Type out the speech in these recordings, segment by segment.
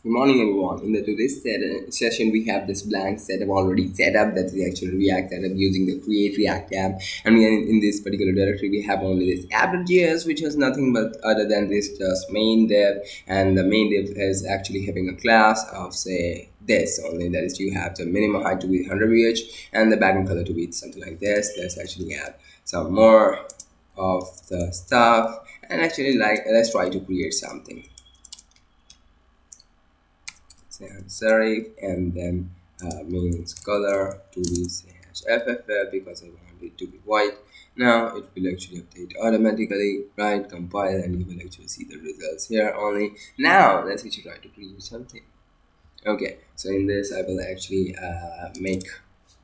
Good morning, everyone. In the today's session, we have this blank setup already set up. That is actually React setup using the Create React app. And we are in this particular directory. We have only this app.js, which has nothing but other than this just main div. And the main div is actually having a class of say this only. That is, you have the minimum height to be 100 vh and the background color to be something like this. Let's actually have some more of the stuff. And actually, like let's try to create something. Sans serif and then means color to be #FFF because I want it to be white. Now it will actually update automatically, right? Compile and you will actually see the results here only. Now let's actually try to create something. Okay, so in this I will actually make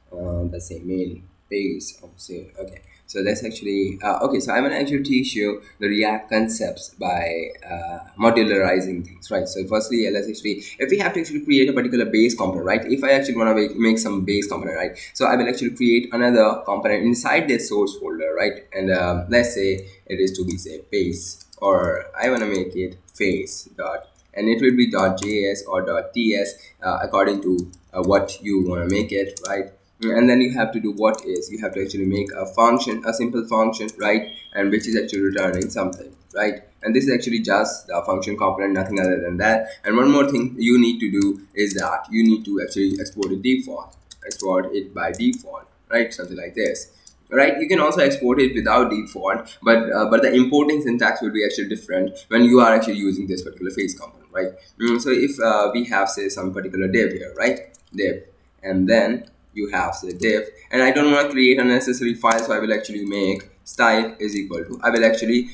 the same main page of say okay, so let's actually okay, so I'm gonna actually teach you the React concepts by modularizing things, right? So firstly, let's actually, if we have to actually create a particular base component, right? If I actually want to make some base component, right? So I will actually create another component inside this source folder, right? And let's say it is to be say base, or I want to make it face dot, and it will be .js or .ts according to what you want to make it, right? And then you have to do what is, you have to actually make a function, a simple function, right? And which is actually returning something, right? And this is actually just the function component, nothing other than that. And one more thing you need to do is that you need to actually export it default, export it by default, right? Something like this, right? You can also export it without default, but the importing syntax will be actually different when you are actually using this particular face component, right? So if we have say some particular div here, right? Div, and then you have say div, and I don't want to create unnecessary file, so I will actually make style is equal to, I will actually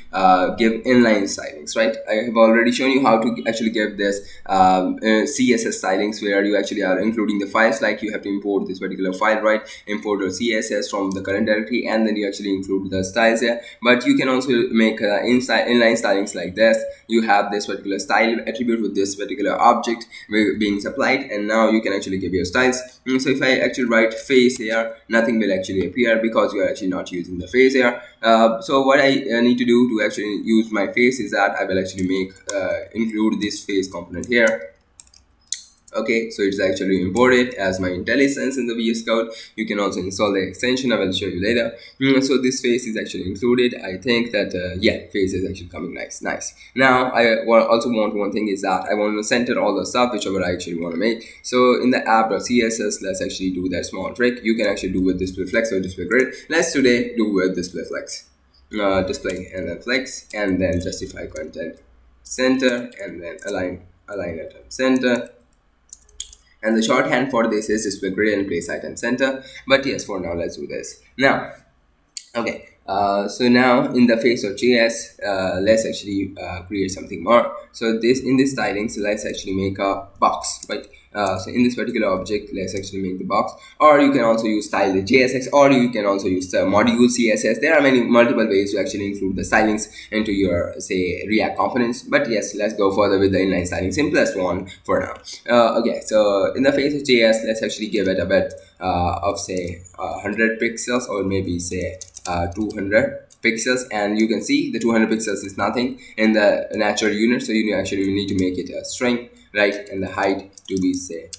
give inline stylings, right? I have already shown you how to actually give this CSS stylings, where you actually are including the files, like you have to import this particular file, right? Import your CSS from the current directory, and then you actually include the styles here. But you can also make inline stylings like this. You have this particular style attribute with this particular object being supplied, and now you can actually give your styles. So if I actually write face here, nothing will actually appear because you are actually not using the face here. So what I need to do to actually use my face is that I will actually make include this face component here. Okay, so it's actually imported as my IntelliSense in the VS Code. You can also install the extension. I will show you later. So this face is actually included. I think that yeah, face is actually coming nice. Now I also want one thing is that I want to center all the stuff whichever I actually want to make. So in the app.css, let's actually do that small trick. You can actually do with display flex or display grid. Let's today do with display flex. Display and then flex, and then justify content center, and then align at center. And the shorthand for this is display grid and place item center. But yes, for now let's do this now. Okay, so now in the face of JS, let's actually create something more. So this in this styling, so let's actually make a box, right? So in this particular object, let's actually make the box. Or you can also use style the JSX, or you can also use the module CSS. There are multiple ways to actually include the stylings into your say React components. But yes, let's go further with the inline styling, simplest one for now. Okay, so in the face of JS, let's actually give it a bit of say 100 pixels, or maybe say 200 pixels, and you can see the 200 pixels is nothing in the natural unit, so you actually need to make it a string, right? And the height to be say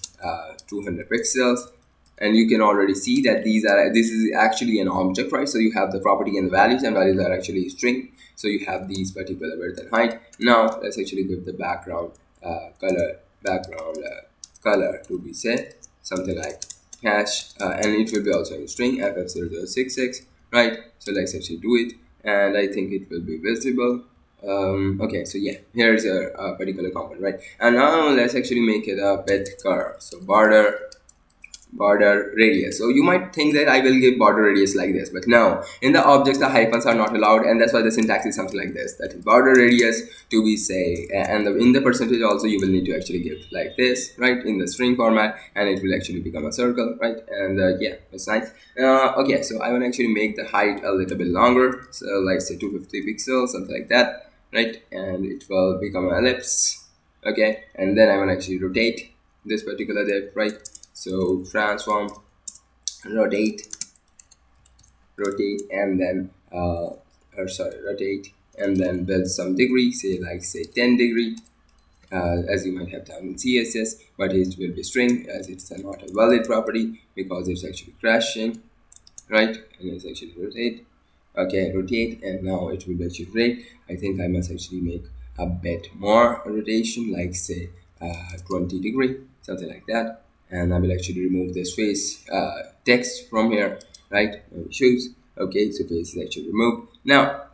200 pixels, and you can already see that this is actually an object, right? So you have the property and the values, and values are actually string, so you have these particular width and height. Now let's actually give the background color to be say something like hash, and it will be also in string ff0066, right? So let's actually do it, and I think it will be visible. Okay, so yeah, here's a particular component, right? And now let's actually make it a bit curve. So border radius. So you might think that I will give border radius like this, but no, in the objects the hyphens are not allowed, and that's why the syntax is something like this, that is border radius to be say, and in the percentage also you will need to actually give like this, right, in the string format, and it will actually become a circle, right? And yeah, it's nice. Okay, so I will actually make the height a little bit longer, so like say 250 pixels, something like that, right? And it will become an ellipse. Okay, and then I will actually rotate this particular div, right? So transform, rotate, and then rotate, and then build some degree, say 10 degree. as you might have done in CSS, but it will be string as it's not a valid property because it's actually crashing, right? And it's actually rotate. Okay, rotate, and now it will actually rotate. I think I must actually make a bit more rotation, like say 20 degree, something like that. And I will actually remove this face text from here, right? No issues. Okay, so face is actually removed. Now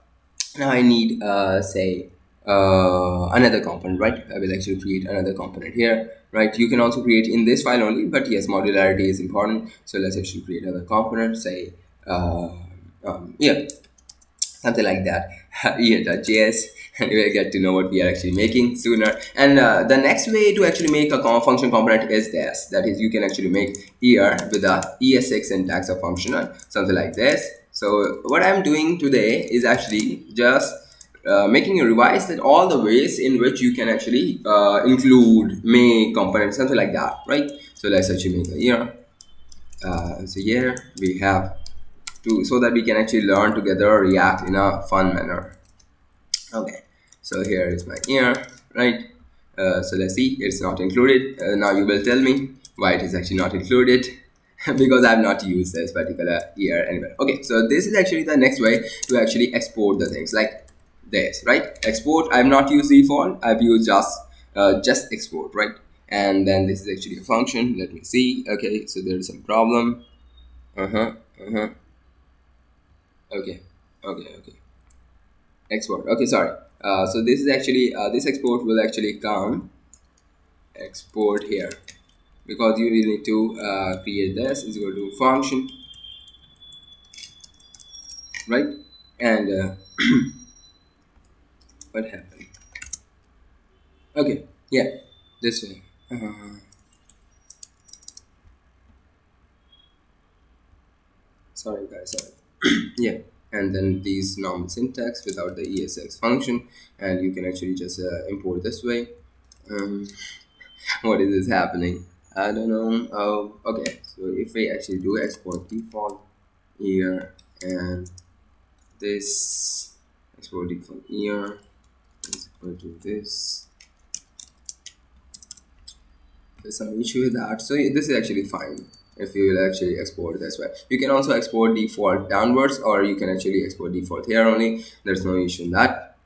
I need say another component, right? I will actually create another component here, right? You can also create in this file only, but yes, modularity is important. So let's actually create another component, say uh, yeah, something like that. Here.js, and we'll get to know what we are actually making sooner. And the next way to actually make a function component is this. That is, you can actually make here with a ES6 syntax of functional, something like this. So what I'm doing today is actually just making you revise that all the ways in which you can actually include, make components, something like that, right? So let's actually make a here. So here we have so that we can actually learn together React in a fun manner. Okay, so here is my ear, right? So let's see, it's not included. Now you will tell me why it is actually not included. Because I have not used this particular ear anywhere. Okay, so this is actually the next way to actually export the things like this, right? Export, I've not used default, I've used just export, right? And then this is actually a function. Let me see. Okay, so there is some problem. Uh-huh. Okay, okay. Export. Okay, sorry. So this is actually this export will actually come export here because you really need to create this is equal to function, right? And what happened? Okay, yeah, this way. Sorry guys, sorry. Yeah, and then these normal syntax without the ESX function, and you can actually just import this way. Um, what is this happening? I don't know. Oh, okay. So if we actually do export default here and this export default here is equal to this. There's some issue with that. So this is actually fine if you will actually export this way. You can also export default downwards, or you can actually export default here only. There's no issue in that.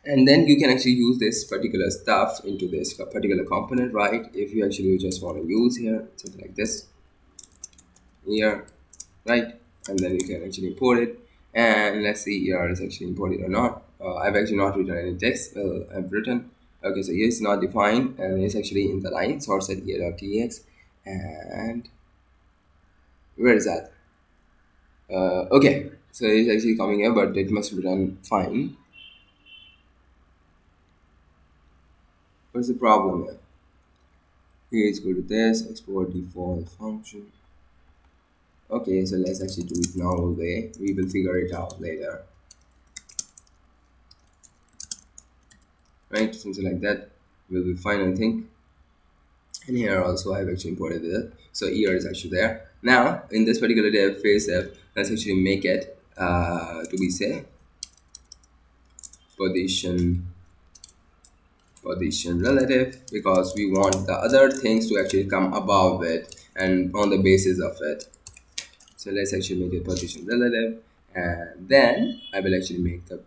And then you can actually use this particular stuff into this particular component, right? If you actually just want to use here something like this here, right? And then you can actually import it, and let's see here is actually imported or not. I've actually not written any text. Well, I've written, okay, so here it's not defined and it's actually in the line source at here.tx. And where is that? Okay, so it's actually coming here, but it must be done fine. What's the problem here? Here is go to this export default function. Okay, so let's actually do it normal way. We will figure it out later, right? Something like that will be fine, I think. And here also I've actually imported it, so ear is actually there. Now in this particular div face div, let's actually make it to be say position relative, because we want the other things to actually come above it and on the basis of it. So let's actually make it position relative, and then I will actually make the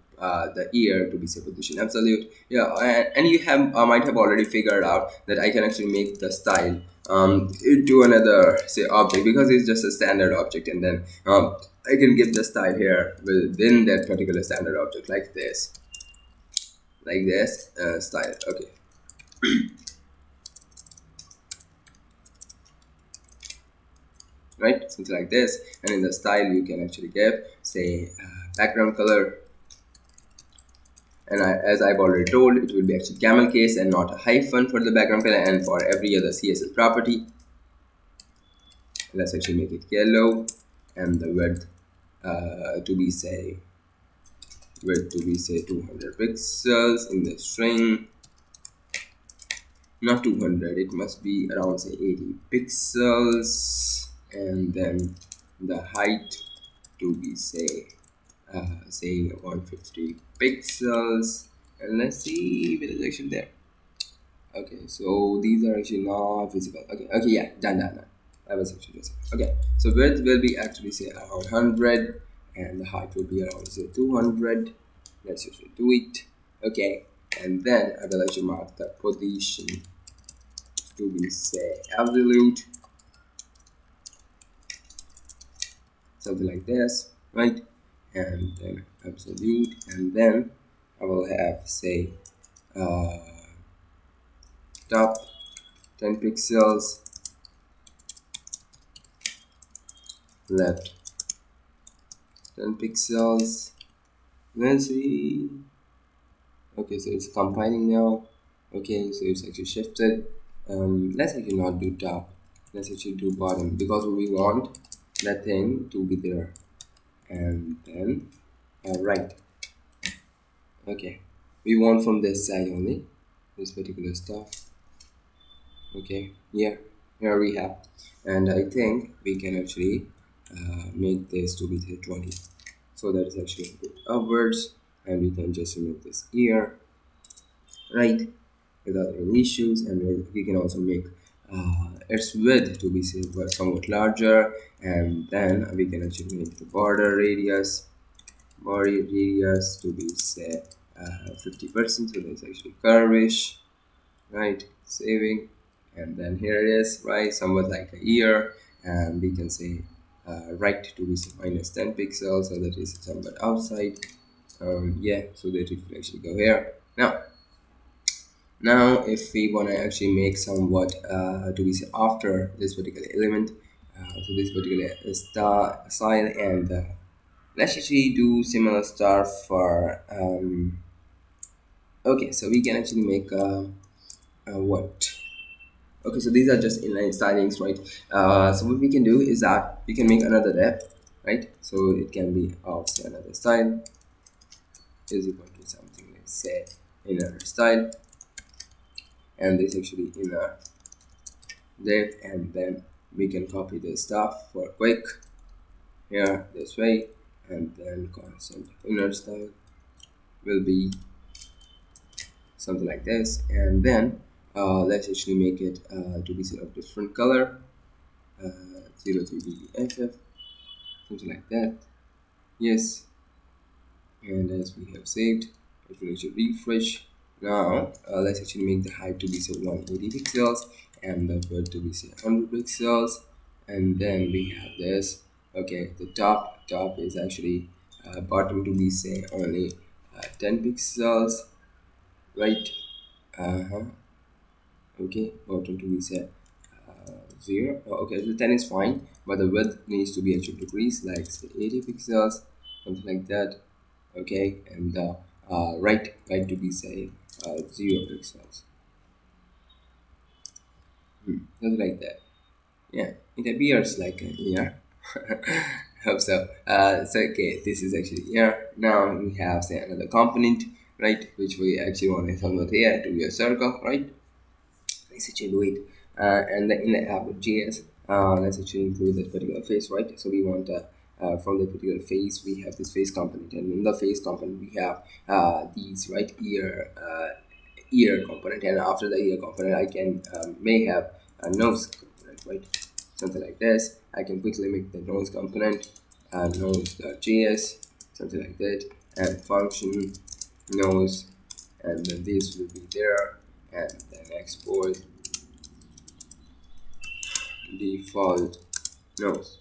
ear to be say position absolute. Yeah, and you have might have already figured out that I can actually make the style to another say object, because it's just a standard object, and then I can give the style here within that particular standard object like this style. Okay, right, something like this. And in the style you can actually give say background color, and as I've already told, it will be actually camel case and not a hyphen for the background color. And for every other CSS property, let's actually make it yellow, and the width to be say 200 pixels in the string. Not 200, it must be around say 80 pixels, and then the height to be say 150 pixels, and let's see if it is actually there. Okay, so these are actually not visible. Okay, yeah, done. I was actually just okay. So width will be actually say around 100, and the height will be around say 200. Let's just do it. Okay, and then I will actually mark the position to be say absolute, something like this, right? And then absolute, and then I will have say uh, top 10 pixels, left 10 pixels. Let's see. Okay, so it's compiling now. Okay, so it's actually shifted. Let's actually not do top. Let's actually do bottom because we want that thing to be there. And then right. Okay, we want from this side only this particular stuff. Okay, yeah, here we have, and I think we can actually make this to be say 20. So that is actually upwards, and we can just remove this here, right, without any issues. And we can also make its width to be say somewhat larger, and then we can actually make the body radius to be say 50%. So that's actually curvish, right, saving, and then here it is, right, somewhat like a year, and we can say right to be say minus 10 pixels, so that is somewhat outside. Yeah, so that it will actually go here. Now if we want to actually make somewhat to be say after this particular element, so this particular star style, and let's actually do similar stuff for okay, so we can actually make what. Okay, so these are just inline stylings, right? So what we can do is that we can make another depth, right? So it can be of say another style is equal to something like say inner style, and this actually inner depth, and then we can copy this stuff for quick here this way, and then constant inner style will be something like this, and then let's actually make it to be say of different color, 03BFF, something like that. Yes, and as we have saved, it will actually refresh. Now let's actually make the height to be say 180 pixels, and the width to be say 100 pixels, and then we have this. Okay, the top is actually bottom to be say only 10 pixels, right? Uh-huh. Okay, bottom to be say 0. Oh, okay, so 10 is fine, but the width needs to be actually decreased, like say 80 pixels, something like that. Okay, and the right to be say 0 pixels, something like that. Yeah, it appears like a yeah. Hope so. So okay, this is actually here. Now we have say another component, right, which we actually want to convert here to be a circle, right? Let's actually do it. And then in the app.js, let's actually include that particular face, right? So we want from the particular face, we have this face component, and in the face component, we have these right ear component, and after the ear component, I can may have a nose component, right? Something like this. I can quickly make the nose component, nose.js, something like that, and function nose, and then this will be there, and then export default nose,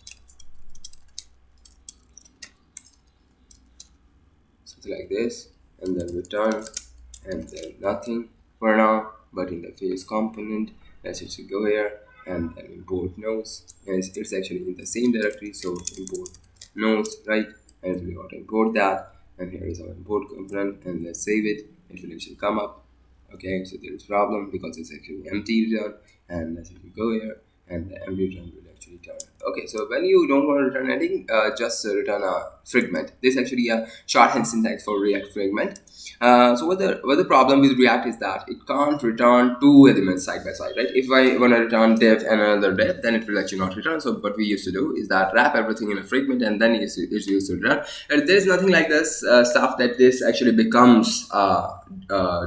something like this, and then return, and then nothing for now. But in the face component, let's actually go here and then import nose, and it's actually in the same directory, so import nose, right, and we want to import that, and here is our import component, and let's save it. It will actually come up. Okay, so there is problem because it's actually empty return, and let's actually go here, and the empty return will actually turn. Okay, so when you don't want to return anything, just return a fragment. This is actually a shorthand syntax for React fragment. So what the problem with React is that it can't return two elements side by side, right? If I want to return div and another div, then it will actually not return. So what we used to do is that wrap everything in a fragment, and then it's used to return. And there's nothing like this stuff that this actually becomes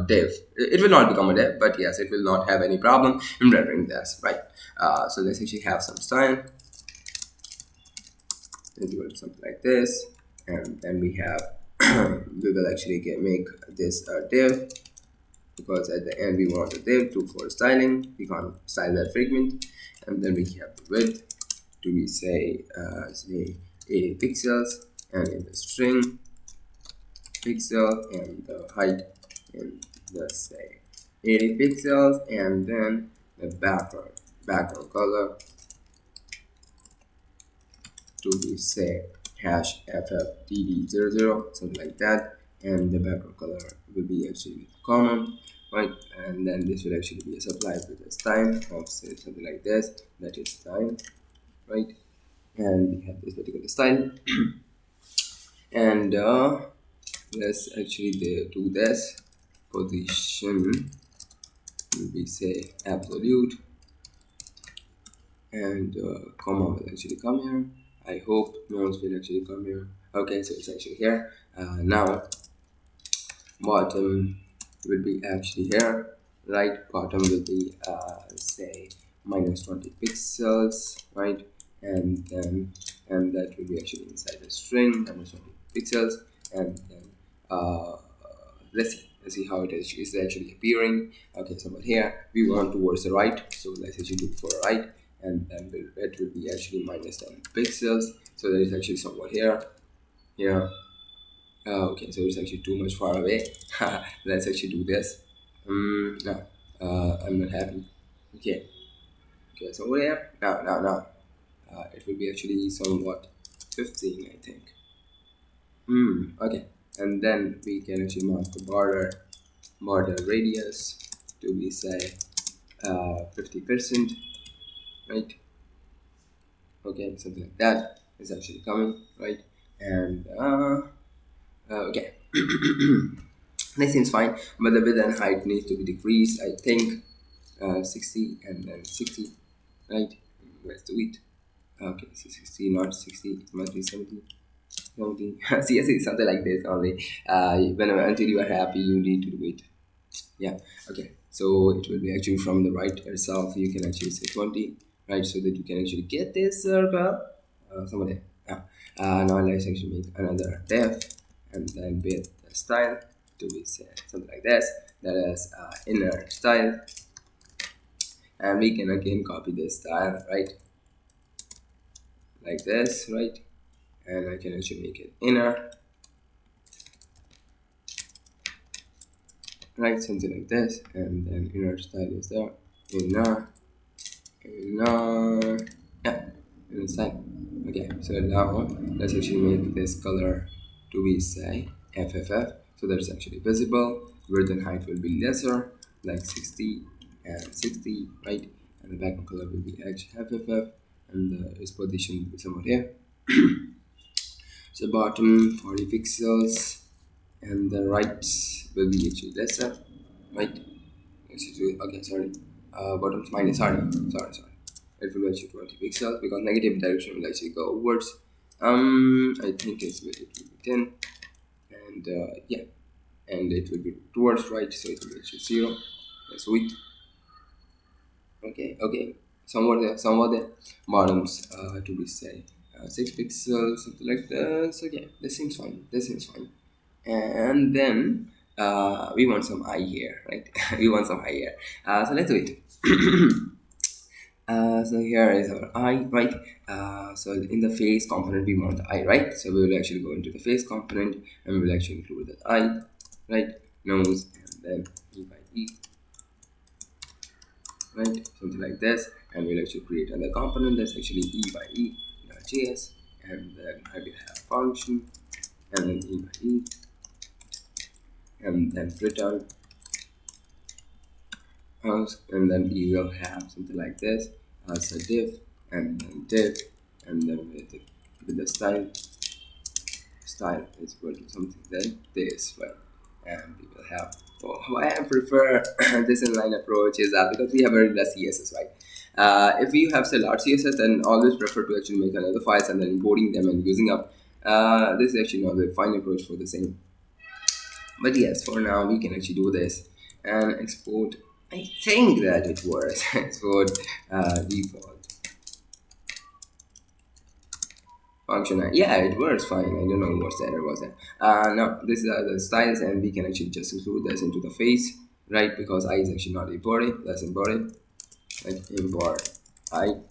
div. It will not become a div, but yes, it will not have any problem in rendering this, right? So let's actually have some style. Let's go to something like this, and then we have we will actually make this a div, because at the end we want a div to for styling. We can't style that fragment, and then we have the width to be say 80 pixels, and in the string pixel, and the height in the say 80 pixels, and then the background color to be say hash ffdd00, something like that, and the background color will be actually common, right? And then this will actually be supplied with a style of say something like this, that is style, right? And we have this particular style and let's actually do this. Position will be say absolute, and comma will actually come here. I hope nodes will actually come here. Okay, so it's actually here. Now bottom will be actually here, right? Bottom will be say minus 20 pixels, right? And then that will be actually inside the string minus 20 pixels, and then let's see how it is actually appearing. Okay, so but here we want towards the right, so let's actually do for right, and then it will be actually minus 10 pixels, so that is actually somewhat here. Okay, so it's actually too much far away. Let's actually do this. No, I'm not happy. Okay, so where now it will be actually somewhat 15, I think. Okay, and then we can actually mark the border radius to be say 50%, right? Okay, something like that is actually coming, right? And okay. That seems fine, but the width and height needs to be decreased, I think. 60 and then 60, right? Where's the width? Okay, so 60, not 60, it must be 70. 70. CSS is something like this only. Whenever until you are happy, you need to do it. Yeah, okay. So it will be actually from the right itself. You can actually say 20, right? So that you can actually get this circle. Somewhere there. Now let's actually make another div, and then with the style to be set something like this. That is inner style, and we can again copy this style, right? Like this, right? And I can actually make it inner, right? Something like this, and then inner style is there. Inner, yeah, inner style. Okay, so now let's actually make this color to be say FFF, so that it's actually visible. Width and height will be lesser, like 60 and 60, right? And the background color will be FFF, and its position will be somewhere here. So bottom 40 pixels, and the right will be actually lesser, right? Okay, sorry. Bottom minus, sorry. It will be actually 20 pixels because negative direction will actually go upwards. I think it will be 10, and yeah, and it will be towards right, so it will be actually 0. That's width. Okay, somewhat there. Bottoms to be say 6 pixels, something like this. Okay, this seems fine. And then we want some eye here, right? We want some eye here. So let's do it. So here is our eye, right? So in the face component we want the eye, right? So we will actually go into the face component, and we will actually include the eye, right? Nose, and then E by E, right? Something like this, and we'll actually create another component that's actually E by E in our JS, and then I will have function, and then E by E, and then return house, and then we will have something like this as a div, and then div, and then with the style is equal to something like this, right? And we will have, why I prefer this inline approach is that because we have very less CSS, right? If you have say large CSS, then always prefer to actually make another files and then importing them and using up. This is actually not the fine approach for the same. But yes, for now we can actually do this and export. I think that it works. Export default function. Yeah, it works fine. I don't know what's the error was there. Now this are the styles, and we can actually just include this into the face, right? Because I is actually not imported. Let's import it. Like import I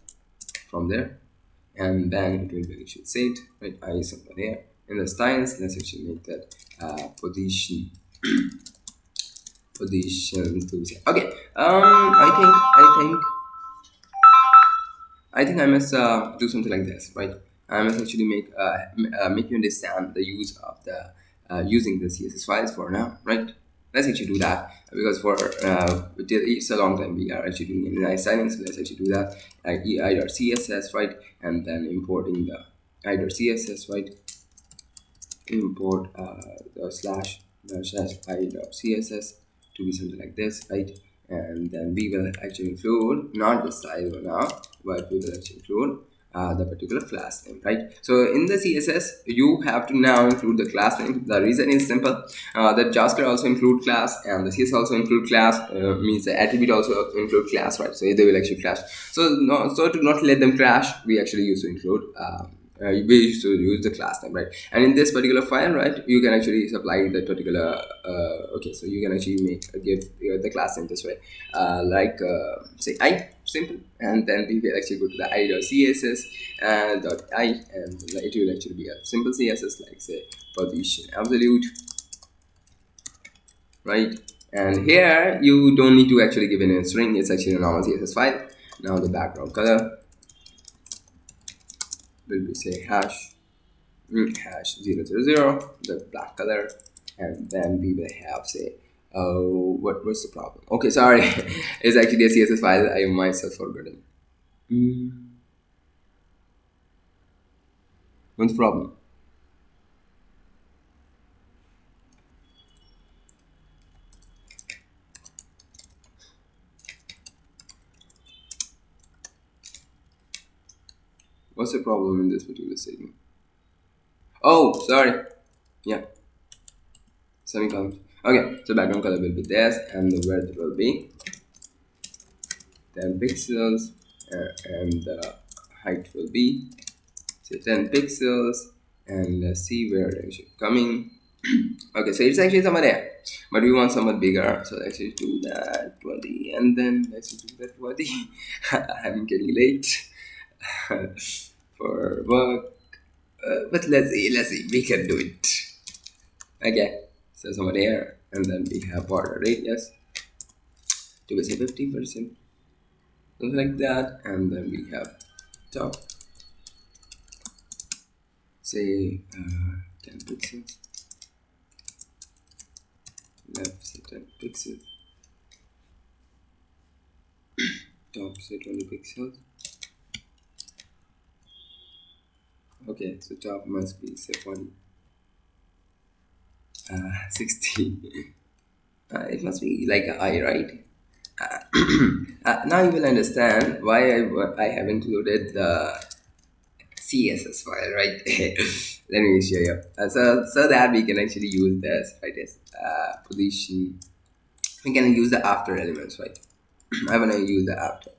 from there, and then it will be actually saved. Right, I is somewhere here in the styles. Let's actually make that position to say. Okay. I think I must do something like this, right? I must actually make you understand the use of the using the CSS files for now, right? Let's actually do that because for it's a long time we are actually doing inline styling, so let's actually do that. I.CSS, right, and then importing the I.CSS, right? Import the slash I.CSS to be something like this, right? And then we will actually include not the style now, but we will actually include the particular class name, right? So in the CSS you have to now include the class name. The reason is simple, that JavaScript also include class and the CSS also include class, means the attribute also include class, right? So they will actually clash. So no, so to not let them clash, we actually used to include we used to use the class name, right? And in this particular file, right, you can actually supply that particular okay, so you can actually give the class name this way, say I simple, and then we will actually go to the I.CSS dot I, and it will actually be a simple CSS, like say position absolute, right? And here you don't need to actually give it a string, it's actually a normal CSS file. Now the background color will be say hash 000, the black color, and then we will have say, oh, what was the problem? Okay, sorry, it's actually a CSS file. I myself forgotten. What's the problem? What's the problem in this particular statement? Oh, sorry. Yeah, semicolon. Okay, so background color will be this, and the width will be 10 pixels, and the height will be say 10 pixels, and let's see where it should coming. Okay, so it's actually somewhere there, but we want somewhat bigger, so let's just do that 20, and then let's just do that 20. I'm getting late for work, but let's see, we can do it. Okay, so somewhere there, and then we have border radius to be say 50%, something like that, and then we have top, say 10 pixels, left say 10 pixels, top say 20 pixels. Okay, so top must be say 40, 60. It must be like an I, right? Now you will understand why I have included the CSS file, right? Let me show you. So that we can actually use this, right? As position. We can use the after elements, right? I want to use the after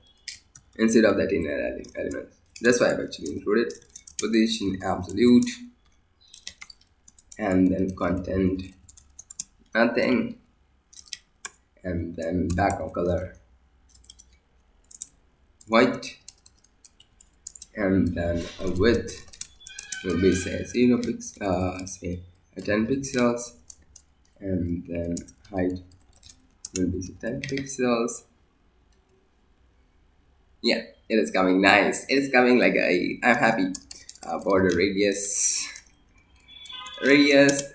instead of that inner element. That's why I've actually included position absolute, and then content nothing, and then background color white, and then a width will be say 0 pixels, say 10 pixels, and then height will be say 10 pixels. Yeah, it is coming nice. It is coming like I'm happy. Border radius they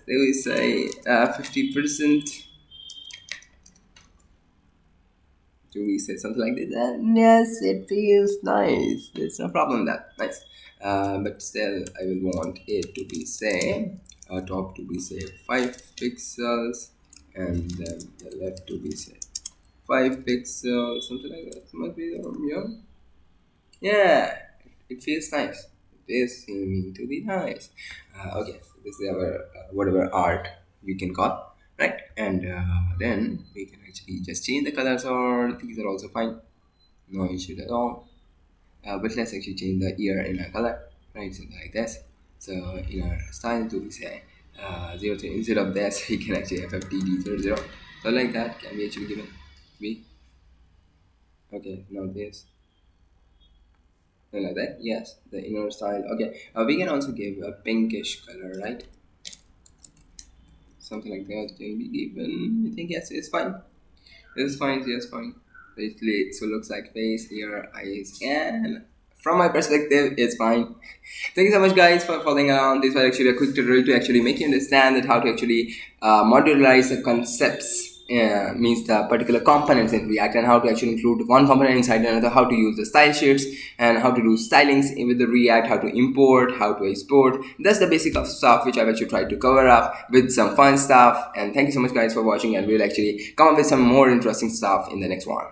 will say 50%. Do we say something like this? Yes, it feels nice. There's no problem with that. Nice. But still, I will want it to be say top to be say 5 pixels, and then the left to be say 5 pixels, something like that. Must be yeah. It feels nice. It is seeming to be nice. Okay, so this is our whatever art you can call. right? And then we can actually just change the colors, or these are also fine, no issue at all. But let's actually change the ear in a color, right? Something like this. So in our style to be say 0 to, instead of this we can actually have FTD00. So like that can be actually given be okay. Now this, like that, yes, the inner style. Okay, we can also give a pinkish color, right? Something like that can be given. I think yes, it's fine. It's fine, yes, fine. Basically, so looks like face, ear, eyes, and from my perspective, it's fine. Thank you so much, guys, for following around. This was actually a quick tutorial to actually make you understand that how to actually modularize the concepts. Means the particular components in React, and how to actually include one component inside another, how to use the style sheets, and how to do stylings with the React, how to import, how to export. That's the basic of stuff which I've actually tried to cover up with some fun stuff. And thank you so much, guys, for watching, and we'll actually come up with some more interesting stuff in the next one.